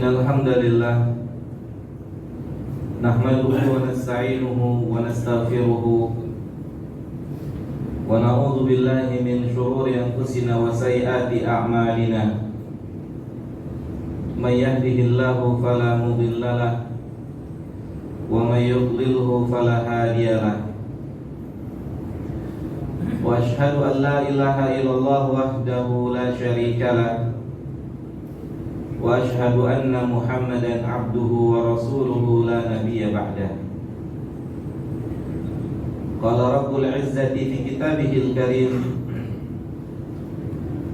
الحمد لله نحمده ونستعينه ونستغفره ونعوذ بالله من شرور أنفسنا وسيئات أعمالنا من يهده الله فلا مضل له ومن يضلله فلا هادي له وأشهد أن لا إله إلا الله وحده لا شريك له وأشهد أن محمدا عبده ورسوله لا نبي بعده قال رب العزة في كتابه الكريم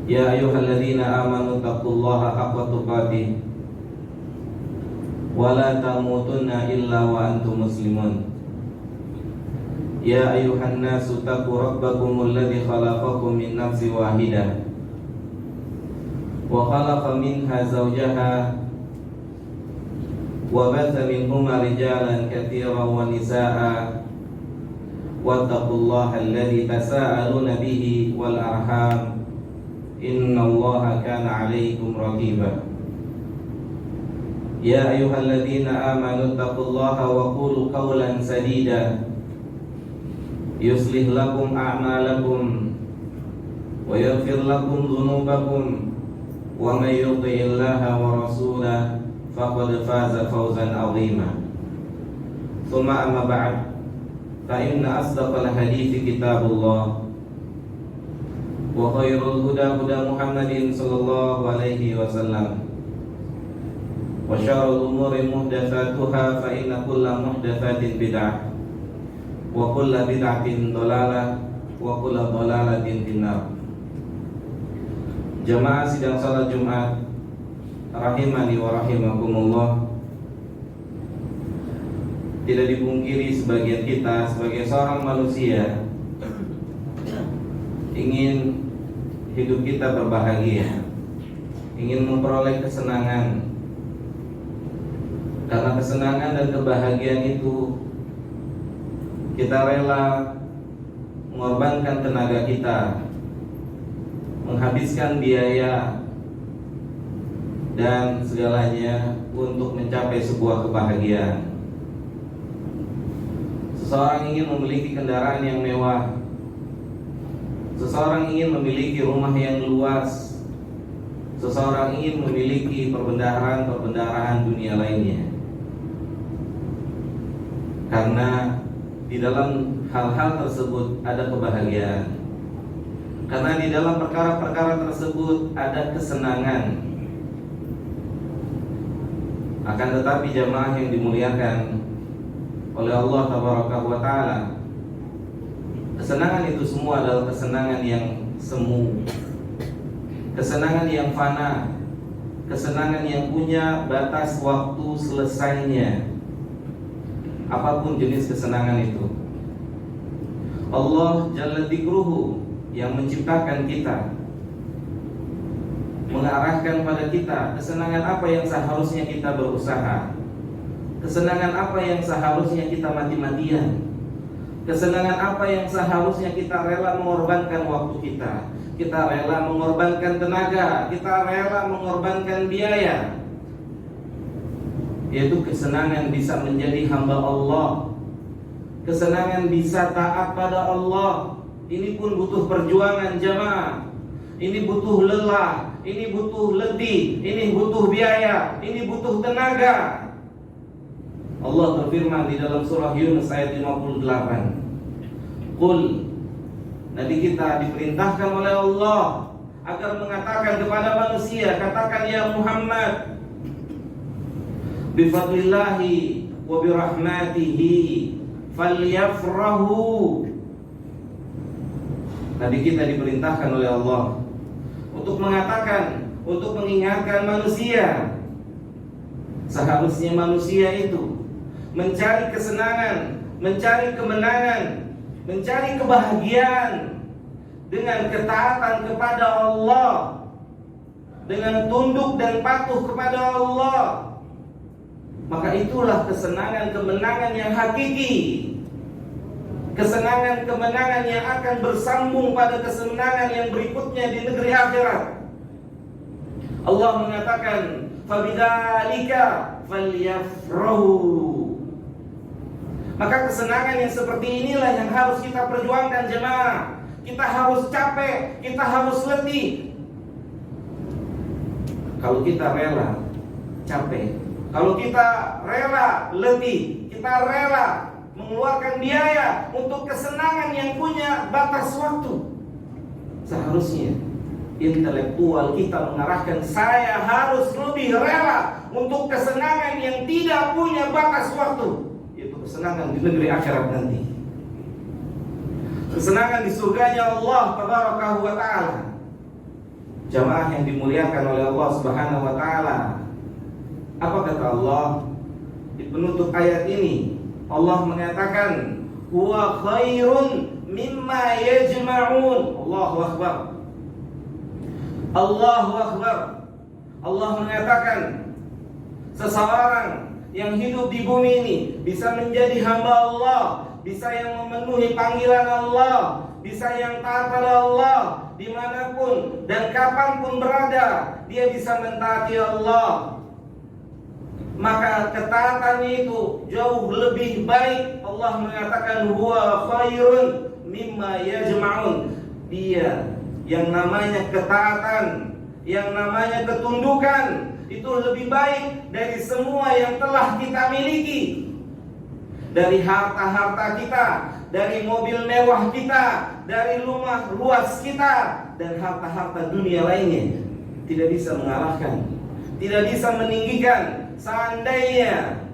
يا أيها الذين آمنوا اتقوا الله حق تقاته ولا تموتن إلا وأنتم مسلمون يا أيها الناس اتقوا ربكم الذي خلقكم من نفس واحدة وخلق منها زوجها وبث منهما رجالا كثيرا ونساء واتقوا الله الذي تساءلون به والأرحام إن الله كان عليكم رقيبا يا أيها الذين آمنوا اتقوا الله وقولوا قولا سديدا يصلح لكم أعمالكم ويغفر لكم ذنوبكم ومن يطع الله ورسوله فقد فاز فوزا عظيما ثم أما بعد فإن أصدق الحديث كتاب الله وخير الهدى هدى محمد صلى الله عليه وسلم وشر الأمور محدثاتها فإن كل محدثات بدعة وكل بدعة ضلالة وكل ضلالة في النار. Jamaah sidang salat Jumat rahimani wa rahimakumullah. Tidak dipungkiri sebagian kita sebagai seorang manusia ingin hidup kita berbahagia, ingin memperoleh kesenangan. Karena kesenangan dan kebahagiaan itu kita rela mengorbankan tenaga kita, menghabiskan biaya dan segalanya untuk mencapai sebuah kebahagiaan. Seseorang ingin memiliki kendaraan yang mewah, seseorang ingin memiliki rumah yang luas, seseorang ingin memiliki perbendaharaan dunia lainnya. Karena di dalam hal-hal tersebut ada kebahagiaan. Karena di dalam perkara-perkara tersebut ada kesenangan. Akan tetapi jamaah yang dimuliakan oleh Allah Taala, kesenangan itu semua adalah kesenangan yang semu, kesenangan yang fana, kesenangan yang punya batas waktu selesainya. Apapun jenis kesenangan itu, Allah Jalla Dzikruhu yang menciptakan kita, mengarahkan pada kita kesenangan apa yang seharusnya kita berusaha, kesenangan apa yang seharusnya kita mati-matian, kesenangan apa yang seharusnya kita rela mengorbankan waktu kita rela mengorbankan tenaga, kita rela mengorbankan biaya, yaitu kesenangan bisa menjadi hamba Allah, kesenangan bisa taat pada Allah. Ini pun butuh perjuangan jamaah. Ini butuh lelah, ini butuh letih, ini butuh biaya, ini butuh tenaga. Allah berfirman di dalam surah Yunus ayat 58. Qul, Nabi kita diperintahkan oleh Allah agar mengatakan kepada manusia, katakan ya Muhammad, bifadlillahi wa birahmatihi falyafrahu. Nabi kita diperintahkan oleh Allah untuk mengatakan, untuk mengingatkan manusia, seharusnya manusia itu mencari kesenangan, mencari kemenangan, mencari kebahagiaan dengan ketaatan kepada Allah, dengan tunduk dan patuh kepada Allah. Maka itulah kesenangan kemenangan yang hakiki, kesenangan kemenangan yang akan bersambung pada kesenangan yang berikutnya di negeri akhirat. Allah mengatakan, fabidzalika falyafrahu. Maka kesenangan yang seperti inilah yang harus kita perjuangkan jemaah. Kita harus capek, kita harus letih. Kalau kita rela capek, kalau kita rela letih, kita rela mengeluarkan biaya untuk kesenangan yang punya batas waktu, seharusnya intelektual kita mengarahkan, saya harus lebih rela untuk kesenangan yang tidak punya batas waktu, yaitu kesenangan di negeri akhirat nanti, kesenangan di surganya Allah Tabarakahu wa ta'ala. Jamaah yang dimuliakan oleh Allah Subhanahu wa ta'ala, apa kata Allah di penutup ayat ini? Allah mengatakan, huwa khairun mimma yajma'un. Allahu akbar, Allahu akbar. Allah mengatakan, seseorang yang hidup di bumi ini bisa menjadi hamba Allah, bisa yang memenuhi panggilan Allah, bisa yang taat pada Allah dimanapun dan kapanpun berada, dia bisa mentaati Allah. Maka ketaatannya itu jauh lebih baik. Allah mengatakan huwa khairun mimma yajma'un. Dia yang namanya ketaatan, yang namanya ketundukan, itu lebih baik dari semua yang telah kita miliki. Dari harta-harta kita, dari mobil mewah kita, dari rumah luas kita, dan harta-harta dunia lainnya, tidak bisa mengalahkan, tidak bisa meninggikan. Seandainya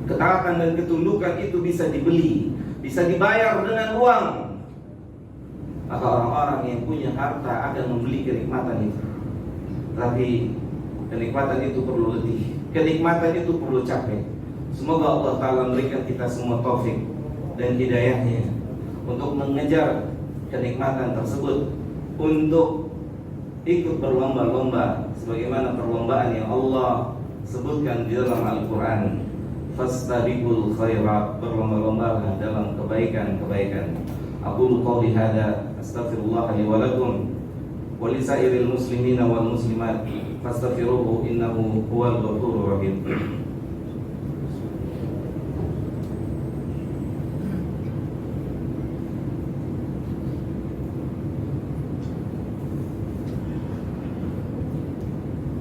ketaatan dan ketundukan itu bisa dibeli, bisa dibayar dengan uang, maka orang-orang yang punya harta akan membeli kenikmatan itu. Tapi kenikmatan itu perlu letih, kenikmatan itu perlu capek. Semoga Allah Ta'ala memberikan kita semua taufik dan hidayahnya untuk mengejar kenikmatan tersebut, untuk ikut berlomba-lomba sebagaimana perlombaan yang Allah sebutkan di dalam Al-Quran. Fastabiqul khairat, berlomba-lomba dalam kebaikan-kebaikan. Aqulu qouli hadza astaghfirullah li wa lakum wa li sa'iril muslimina wal muslimat fastaghfiruhu innahu huwal ghafurur rahim.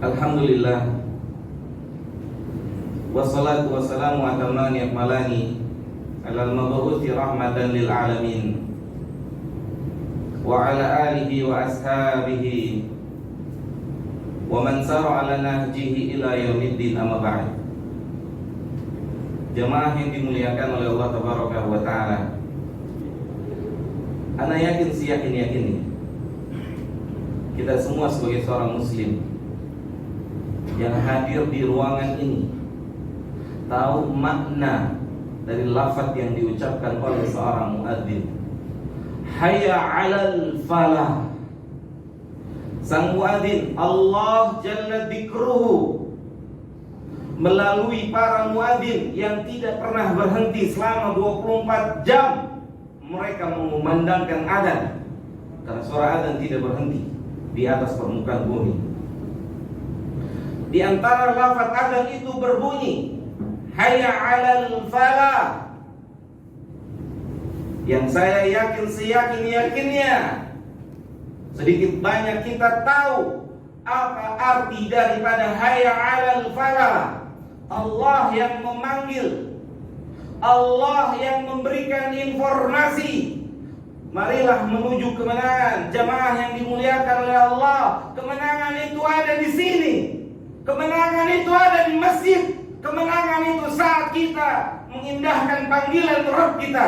Alhamdulillah, wassalatu wassalamu atamani akmalani alal mabu'uthi rahmatan lil alamin wa ala alihi wa ashabihi wa man sara ala nahjihi ila yaumiddin, amma ba'd. Jemaah yang dimuliakan oleh Allah Tabaraka wa ta'ala, ana yakin yakin kita semua sebagai seorang muslim yang hadir di ruangan ini tahu makna dari lafaz yang diucapkan oleh seorang muadzin, hayya 'alal falah. Sang muadzin Allah Jalla Dzikruhu melalui para muadzin yang tidak pernah berhenti selama 24 jam mereka mengumandangkan adzan, karena suara adzan tidak berhenti di atas permukaan bumi. Di antara lafaz adzan itu berbunyi hayya 'alal falah. Yang saya yakin seyakin-yakinnya, sedikit banyak kita tahu apa arti daripada hayya 'alal falah. Allah yang memanggil, Allah yang memberikan informasi, marilah menuju kemenangan. Jamaah yang dimuliakan oleh Allah, kemenangan itu ada di sini. Kemenangan itu ada di masjid. Kemenangan itu saat kita mengindahkan panggilan Rabb kita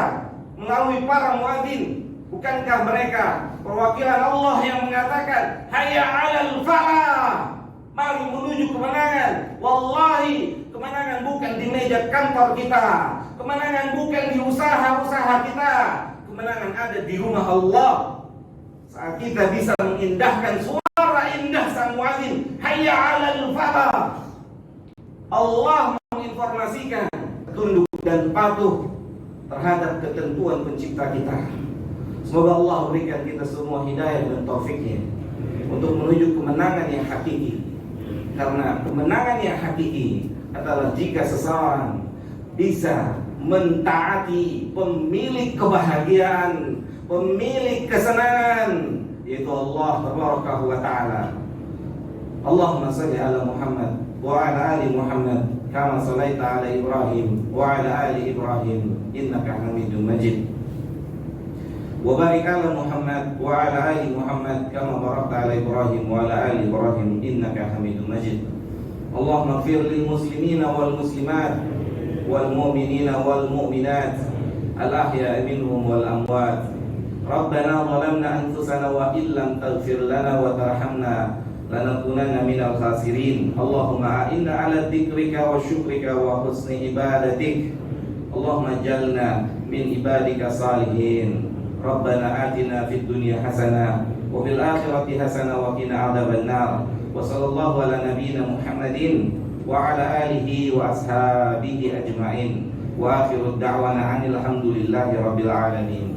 melalui para muadzin. Bukankah mereka perwakilan Allah yang mengatakan hayya 'alal falah, mari menuju kemenangan. Wallahi, kemenangan bukan di meja kantor kita, kemenangan bukan di usaha-usaha kita, kemenangan ada di rumah Allah. Saat kita bisa mengindahkan suara indah sang muadzin, hayya 'alal falah, Allah menginformasikan tunduk dan patuh terhadap ketentuan pencipta kita. Semoga Allah berikan kita semua hidayah dan taufiknya untuk menuju kemenangan yang hakiki. Karena kemenangan yang hakiki adalah jika seseorang bisa mentaati pemilik kebahagiaan, pemilik kesenangan, yaitu Allah Tabaraka wa Ta'ala. Allahumma salli ala Muhammad wa ala ali Muhammad kama sallaita ala Ibrahim wa ala ali Ibrahim innaka Hamidum Majid. Wa barik ala Muhammad wa ala ali Muhammad kama barakta ala Ibrahim wa ala ali Ibrahim innaka Hamidum Majid. Allahumma ighfir lil muslimina wal muslimat wal mu'minina wal mu'minat al ahya'i minhum wal amwat. Rabbana zalamna anfusana wa illam taghfir lana wa tarhamna lanakunanna minal khasirin. Allahumma a'inna ala dzikrika wa syukrika wa husni ibadatik. Allahumma jalna min ibadika salihin. Rabbana atina fid dunya hasanah wa fil akhirati hasanah wa qina adzaban nar. Wa sallallahu ala nabiyyina Muhammadin wa ala alihi wa ashabihi ajma'in. Wa akhiru da'wana anil hamdulillahi rabbil alamin.